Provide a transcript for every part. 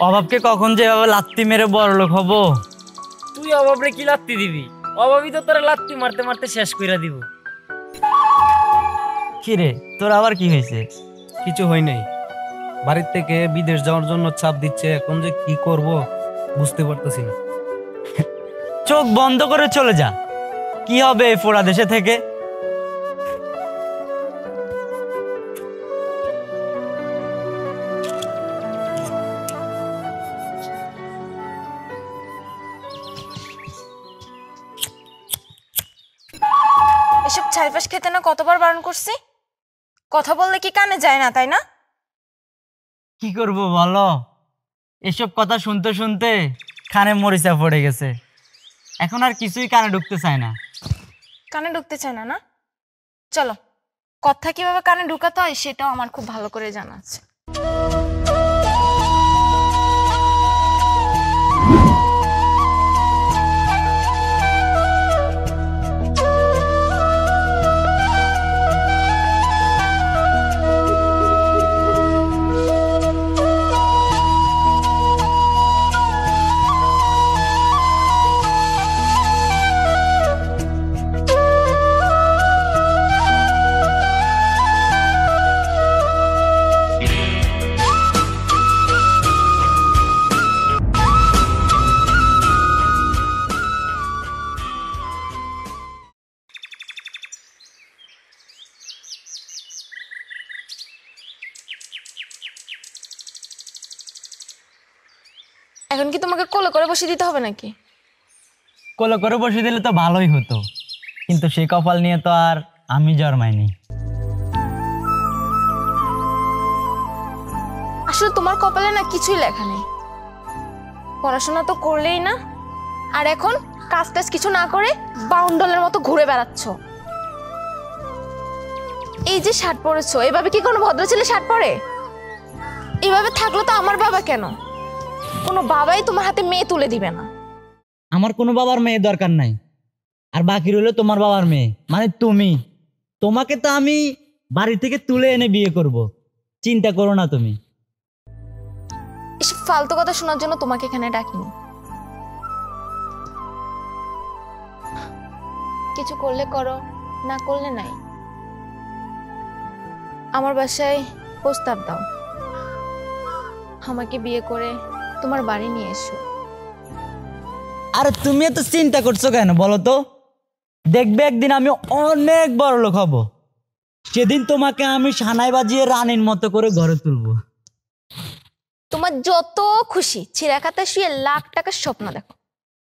অভাবকে কখন যে এভাবে লাত্তি মেরে বড়লোক হব। তুই অভাবরে কি লাত্তি দিবি? অভাবই তো তোরা লাত্তি মারতে মারতে শেষ কইরা দিব। কি রে, তোর আবার কি হয়েছে? কিছু হয় নাই। বাড়ির থেকে বিদেশ যাওয়ার জন্য চাপ দিচ্ছে, এখন যে কি করব বুঝতে পারতেছি না। চোখ বন্ধ করে চলে যা, কি হবে এই পোড়া দেশে থেকে? এসব ছাইপাশ খেতে না কতবার বারণ করছি? কথা বললে কি কানে যায় না, তাই না? কি করব বলো, এসব কথা শুনতে শুনতে কানে মরিচা পড়ে গেছে। এখন আর কিছুই কানে ঢুকতে চায় না। কানে ঢুকতে চায় না? না, চলো, কথা কিভাবে কানে ঢুকাতে হয় সেটাও আমার খুব ভালো করে জানা আছে। এখন কি তোমাকে কোলে করে বসিয়ে দিতে হবে নাকি? কোলে করে বসে দিলে তো ভালোই হতো, কিন্তু সেই কপাল নিয়ে তো আর আমি জন্মাইনি। আসলে তোমার কপালে না কিছুই লেখা নেই। পড়াশোনা তো করলেই না, আর এখন কাজ টাজ কিছু না করে বাউন্ডলের মতো ঘুরে বেড়াচ্ছ। এই যে শার্ট পরেছো, এভাবে কি কোনো ভদ্র ছেলে শার্ট পরে? এভাবে থাকলো তো আমার বাবা কেন? কোনো বাবাই তোমার হাতে মেয়ে তুলে দিবে না। আমার কোনো বাবার মেয়ে দরকার নাই, আর বাকি রইলো তোমার বাবার মেয়ে, মানে তুমি। তোমাকে তো আমি বাড়ি থেকে তুলে এনে বিয়ে করব, চিন্তা করো না তুমি। এসব ফালতু কথা শোনার জন্য তোমাকে এখানে ডাকিনি। কিছু করলে করো, না করলে নাই। আমার বাসায় প্রস্তাব দাও, আমাকে বিয়ে করে তোমার বাড়ি নিয়ে এসো। আরে তুমি এত চিন্তা করছো কেন বলো তো? দেখবে একদিন আমি অনেক বড় লোক হব, সেদিন তোমাকে আমি সানাই বাজিয়ে রানীর মতো করে ঘরে তুলবো। তোমার যত খুশি চিরাখাতে শুয়ে লাখ টাকার স্বপ্ন দেখো,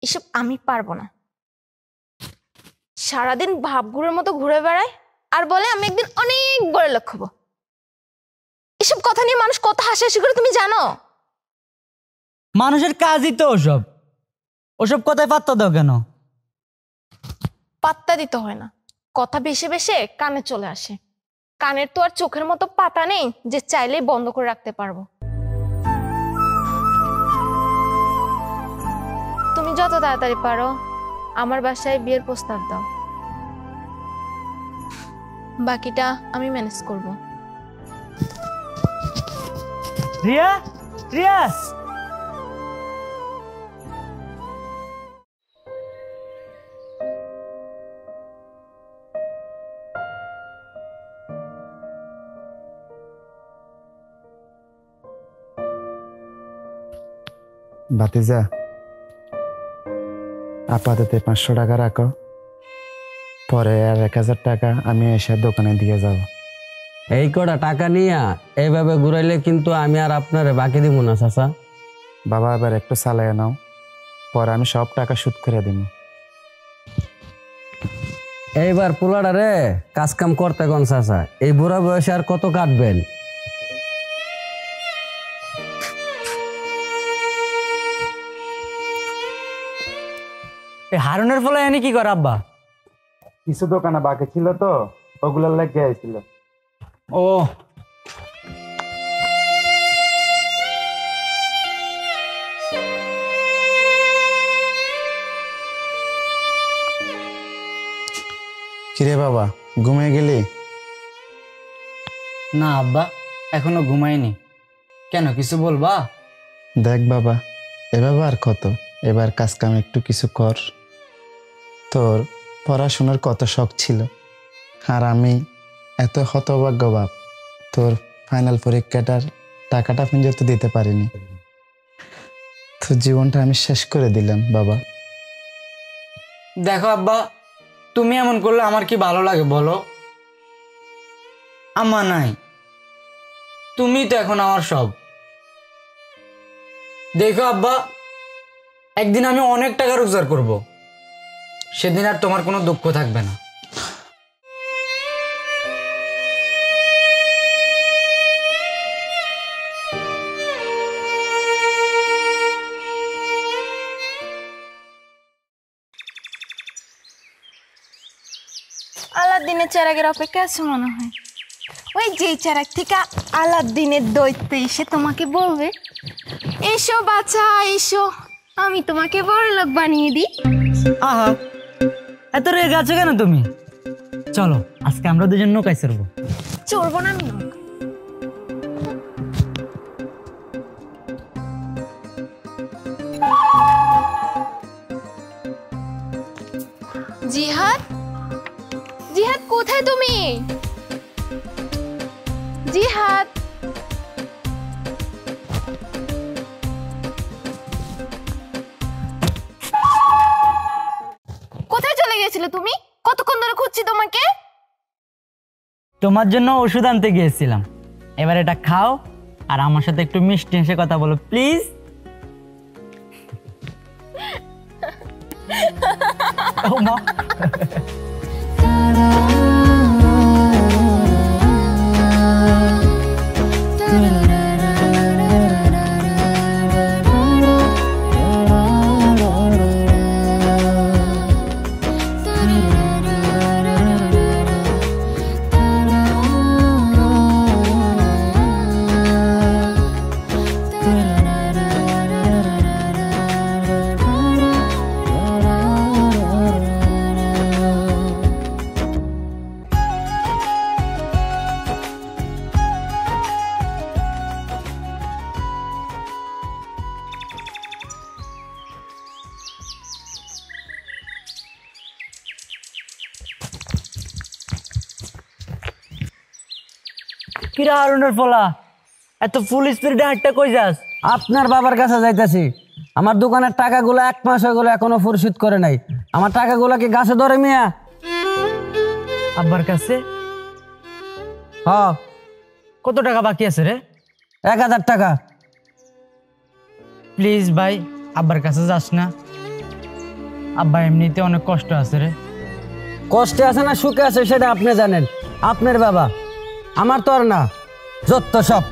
এসব আমি পারবো না। সারাদিন ভাবগুলোর মতো ঘুরে বেড়ায় আর বলে আমি একদিন অনেক বড় লোক হব। এসব কথা নিয়ে মানুষ কত হাসাহাসি করে তুমি জানো? মানুষের কাজই তো ওসব, ওসব কথায় পাত্তা দাও কেন? পাত্তা দিতে হয় না, কথা ভেসে ভেসে কানে চলে আসে। কানের তো আর চোখের মতো পাতা নেই যে চাইলেই বন্ধ করে রাখতে পারবো। তুমি যত তাড়াতাড়ি পারো আমার বাসায় বিয়ের প্রস্তাব দাও, বাকিটা আমি ম্যানেজ করব। রিয়া, রিয়া, ভাতিজা, আপাতত 500 টাকা রাখো, পরে আর 1000 টাকা আমি এসে দোকানে দিয়ে যাব। এই কটা টাকা নিয়া এইভাবে ঘুরাইলে কিন্তু আমি আর আপনারে বাকি দিব না চাচা। বাবা এবার একটু চালাইয়া নাও, পরে আমি সব টাকা শোধ করে দিব। এইবার পোলাটা রে কাজ কাম করতে কোন চাচা, এই বুড়া বয়সে আর কত কাটবেন? এই হারুনের ফলে এনে কি করে আব্বা? কিছু দোকানে বাকি ছিল তো, ওগুলো লেগে আইছিল। ও, কিরে বাবা, ঘুমিয়ে গেলি? না আব্বা, এখনো ঘুমাইনি। কেন, কিছু বলবা? দেখ বাবা, এভাবে আর কত, এবার কাজ কাম একটু কিছু কর। তোর পড়াশোনার কত শখ ছিল, আর আমি এত হতভাগ্য বাপ, তোর ফাইনাল পরীক্ষাটার টাকাটা পর্যন্ত দিতে পারিনি। তোর জীবনটা আমি শেষ করে দিলাম বাবা। দেখো আব্বা, তুমি এমন করলে আমার কি ভালো লাগে বলো? আম্মা নাই, তুমি তো এখন আমার সব। দেখো আব্বা, একদিন আমি অনেক টাকা রোজগার করব, সেদিন আর তোমার কোনো দুঃখ থাকবে না। আলাদিনের চেরাগের অপেক্ষা আছে মনে হয়। ওই যেই চেরাগ থেকে আলাদিনের দৈত্য এসে তোমাকে বলবে, এসো বাছা এসো, আমি তোমাকে বড়লোক বানিয়ে দিই। আহা, এত রেগে আছো কেন তুমি? চলো আজকে আমরা দুজন নৌকায় চড়বো। চড়বো না আমি? জিহাদ, জিহাদ কোথায় তুমি? জিহাদ, কোথায় চলে গিয়েছিলে তুমি? কতক্ষণ ধরে খুঁজছি তোমাকে। তোমার জন্য ওষুধ আনতে গিয়েছিলাম, এবার এটা খাও আর আমার সাথে একটু মিষ্টি হেসে কথা বলো প্লিজ। কিরা হারুনের ফলা, এত ফুল স্পিডে হাঁটতে কই যাস? আপনার বাবার কাছে যাইতেছি। আমার দোকানের টাকাগুলো 1 মাস হয়ে গেল এখনো পরিশোধ করে নাই। আমার টাকাগুলো কি গাছে ধরে মিয়া? আব্বার কাছে হ্যাঁ। কত টাকা বাকি আছে রে? 1000 টাকা। প্লিজ ভাই, আব্বার কাছে যাস না। আব্বা এমনিতে অনেক কষ্ট আছে রে। কষ্টে আছে না সুখে আছে সেটা আপনি জানেন, আপনার বাবা, আমার তো আর না। যত সব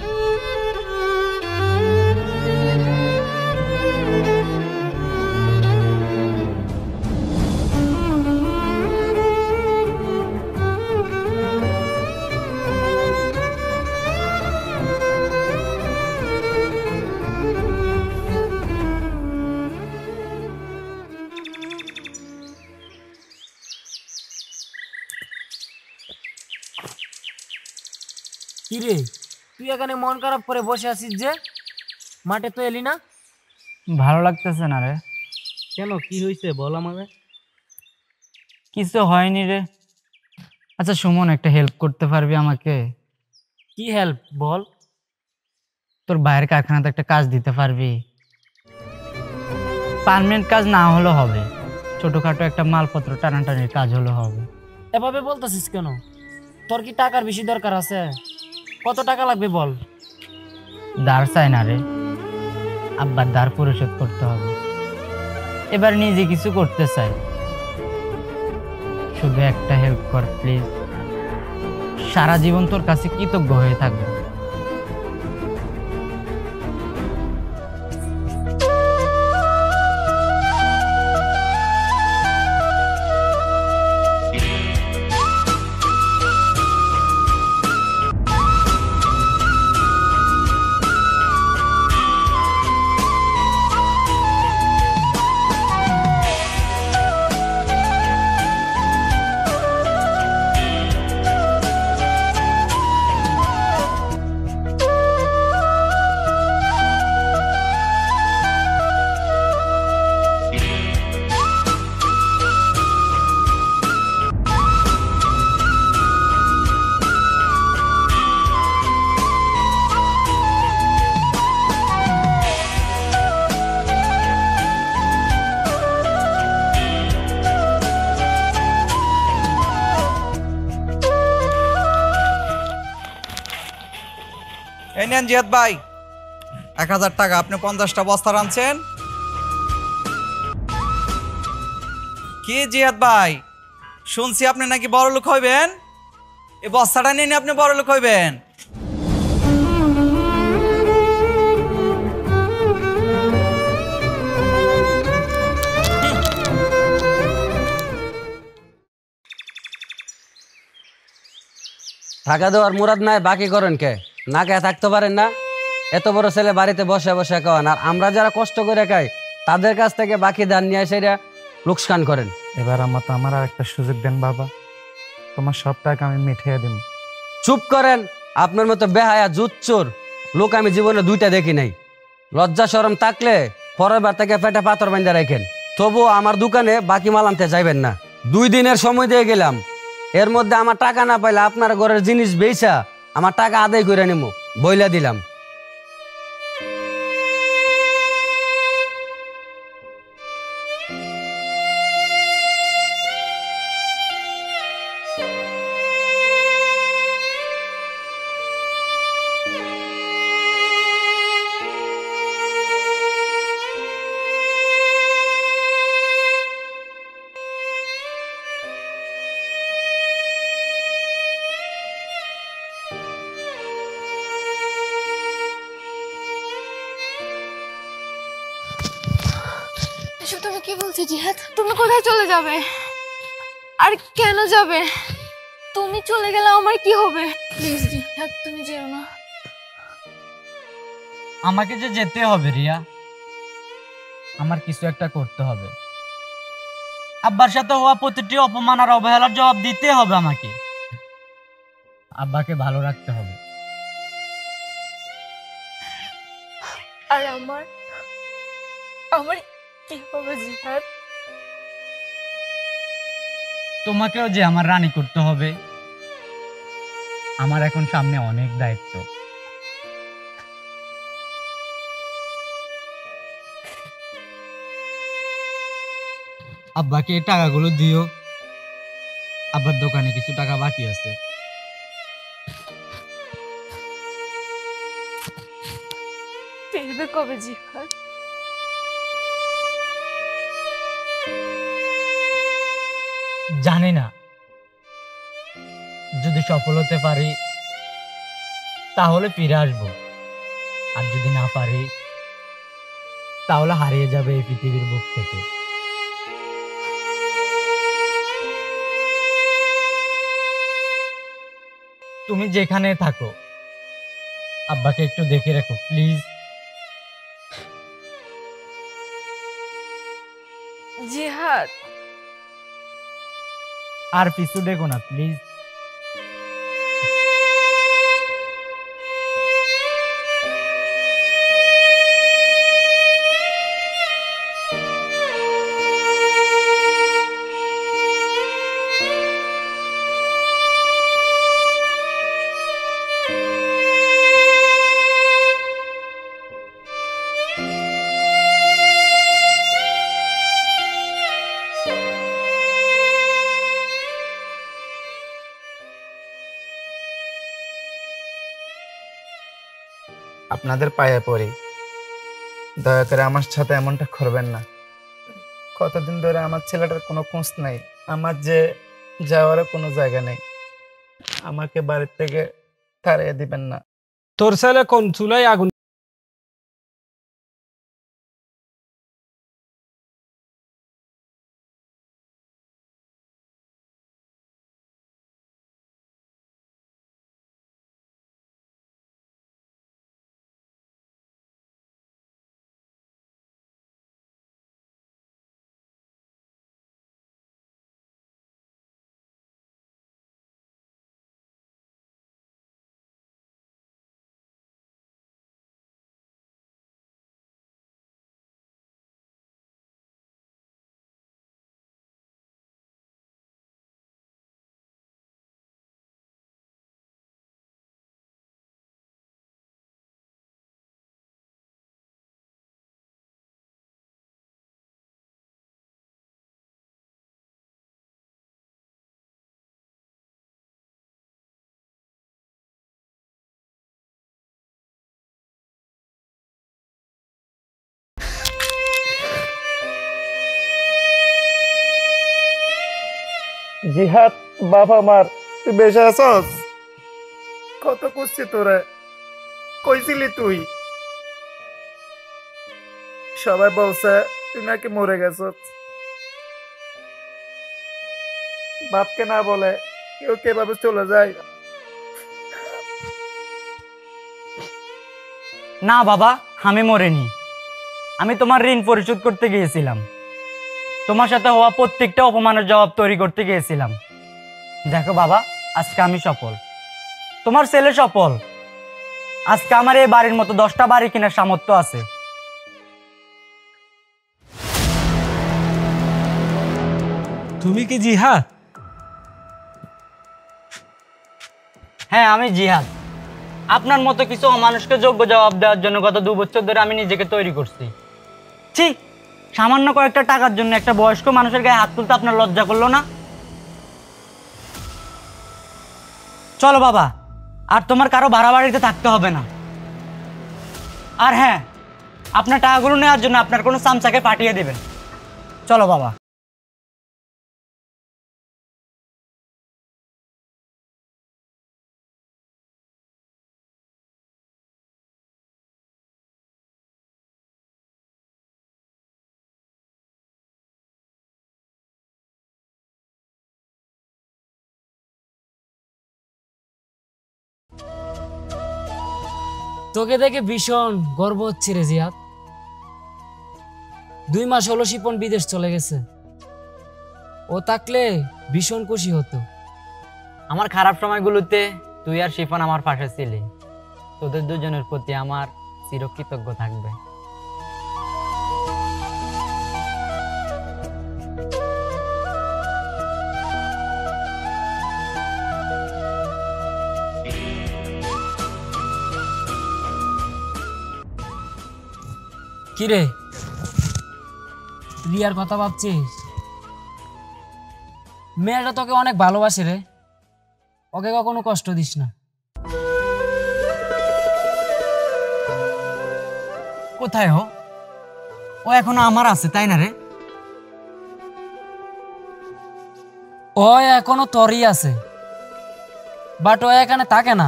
কিরে, তুই এখানে মন খারাপ করে বসে আছিস যে? মাঠে তো এলি না? ভালো লাগতেছে না রে। কেন, কি হয়েছে বল আমাকে। কিছু হয়নি রে। আচ্ছা সুমন, একটা হেল্প করতে পারবি আমাকে? কি হেল্প বল? তোর ভাইয়ের কারখানাতে একটা কাজ দিতে পারবি? পার্মানেন্ট কাজ না হলেও হবে, ছোটখাটো একটা মালপত্র টানাটানির কাজ হলে হবে। এভাবে বলতেছিস কেন? তোর কি টাকার বেশি দরকার আছে? কত টাকা লাগবে বল? ধার চাই না রে, আব্বার ধার পরিশোধ করতে হবে। এবার নিজে কিছু করতে চাই, শুধু একটা হেল্প কর প্লিজ। সারা জীবন তোর কাছে কৃতজ্ঞ হয়ে থাকবো। এই নেন জিহাদ ভাই, 1000 টাকা। আপনি 50টা বস্তা আনছেন। কি জিহাদ ভাই, শুনছি আপনি নাকি বড় লোক হইবেন। এই বস্তাটা নিয়ে আপনি বড় লোক হইবেন। টাকা দেওয়ার মুরাদ নাই, বাকি করেন কে? না কে থাকতে পারেন না? এত বড় ছেলে বাড়িতে বসে বসে খাওয়ান, আর আমরা যারা কষ্ট করে খাই তাদের কাছ থেকে বাকি দান নিয়ে এসে লোকসান করেন। এবার আমার আর একটা সুযোগ দেন বাবা, তোমার সব টাকা আমি মিটিয়ে দেব। চুপ করেন, আপনার মতো বেহায়া জুচ্চোর লোক আমি জীবনে দুইটা দেখি নাই। লজ্জা শরম থাকলে পরের বার থেকে পেটে পাথর বান্ধা রাখেন। তবুও আমার দোকানে বাকি মাল আনতে যাইবেন না। 2 দিনের সময় দিয়ে গেলাম, এর মধ্যে আমার টাকা না পাইলে আপনার ঘরের জিনিস বেচা আমার টাকা আদায় করে নিব, বইলা দিলাম। এসব তুমি কি বলছো জিহাদ? তুমি কোথায় চলে যাবে? আর কেন যাবে? তুমি চলে গেলে আমার কি হবে? প্লিজ জিহাদ, তুমি যেও না। আমাকে যে যেতে হবে রিয়া, আমার কিছু একটা করতে হবে। আব্বার সাথে হওয়া প্রতিটি অপমান আর অবহেলার জবাব দিতে হবে আমাকে। আব্বাকে ভালো রাখতে হবে। আর আমার কি হবে জিহাদ? তোমাকেও যে আমার রানী করতে হবে। আমার এখন সামনে অনেক দায়িত্ব। আব্বাকে এই টাকাগুলো দিও, আব্বার দোকানে কিছু টাকা বাকি আছে। ফিরবে কবে জিহাদ? জানি না, যদি সফল হতে পারি তাহলে ফিরে আসবো, আর যদি না পারি তাহলে হারিয়ে যাবে এই পৃথিবীর বুক থেকে। তুমি যেখানে থাকো আব্বাকে একটু দেখে রাখো প্লিজ। জিহাদ, আর পিছু দেখো না প্লিজ। আপনাদের পায়ে পড়ি, দয়া করে আমার সাথে এমনটা করবেন না। কতদিন ধরে আমার ছেলেটার কোনো খোঁজ নাই, আমার যে যাওয়ারও কোনো জায়গা নেই। আমাকে বাড়ির থেকে তাড়িয়ে দিবেন না। তোর ছেলে কোন চুলায় আগুন জিহাদ বাপ আমার, তুই বেঁচে আছস? কত করছি তোরে, কইছিলি তুই? সবাই বলছে তুই নাকি মরে গেছস। বাপকে না বলে কেউ কিভাবে চলে যায়? না বাবা, আমি মরিনি। আমি তোমার ঋণ পরিশোধ করতে গিয়েছিলাম, তোমার সাথে হওয়া প্রত্যেকটা অপমানের জবাব তৈরি করতে গিয়েছিলাম। দেখো বাবা, আজকে আমি সফল, তোমার ছেলে সফল। আজকে আমার এই বাড়ির মতো 10টা বাড়ি কেনার সামর্থ্য আছে। তুমি কি জিহাদ? হ্যাঁ, আমি জিহাদ। আপনার মতো কিছু অমানুষকে যোগ্য জবাব দেওয়ার জন্য গত 2 বছর ধরে আমি নিজেকে তৈরি করছি। ঠিক সামান্য কয়েকটা টাকার জন্য একটা বয়স্ক মানুষের গায়ে হাত তুলতে আপনার লজ্জা করলো না? চলো বাবা, আর তোমার কারো ভাড়া বাড়িতে থাকতে হবে না। আর হ্যাঁ, আপনার টাকাগুলো নেওয়ার জন্য আপনার কোনো চামচাকে পাঠিয়ে দেবেন। চলো বাবা। তোকে দেখে ভীষণ গর্ব হচ্ছে রে জিয়াদ। 2 মাস হলো শিপন বিদেশ চলে গেছে। ও থাকলে ভীষণ খুশি হতো। আমার খারাপ সময়গুলোতে তুই আর শিফন আমার পাশে ছিলি। তোদের দুজনের প্রতি আমার চিরকৃতজ্ঞ থাকবে। কিরে, রিয়ার কথা ভাবছিস? মেয়েটা তোকে অনেক ভালোবাসে রে, ওকে কখনো কষ্ট দিস না। কোথায় ও? ও এখনো আমার আছে, তাই না রে? ও এখনো তোরই আছে, বাট ও এখানে থাকে না।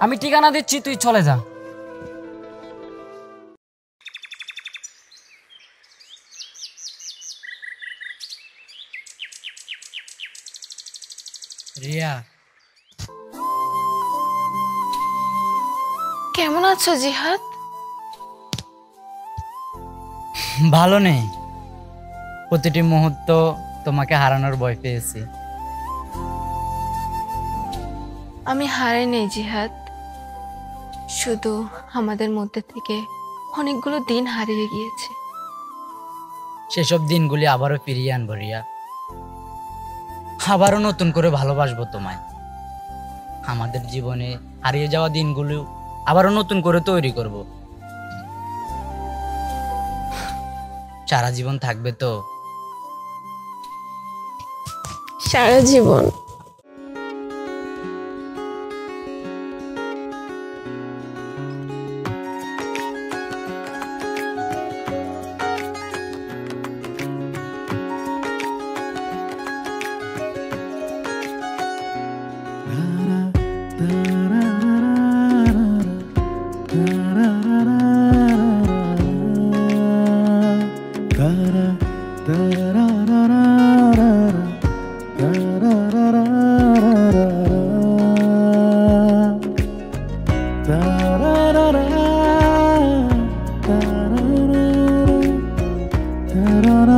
আমি ঠিকানা দিচ্ছি, তুই চলে যা। রিয়া, কেমন আছো জিহাদ? ভালো নেই। প্রতিটি মুহূর্ত তোমাকে হারানোর ভয় পেয়েছি। আমি হারাই নেই জিহাদ, শুধু আমাদের মধ্যে থেকে অনেকগুলো দিন হারিয়ে গিয়েছে। সেসব দিনগুলি আবারও ফিরিয়ে আনবো রিয়া। আবারও নতুন করে ভালোবাসবো তোমায়। আমাদের জীবনে হারিয়ে যাওয়া দিনগুলো আবারও নতুন করে তৈরি করব। সারা জীবন থাকবে তো? সারা জীবন। Da da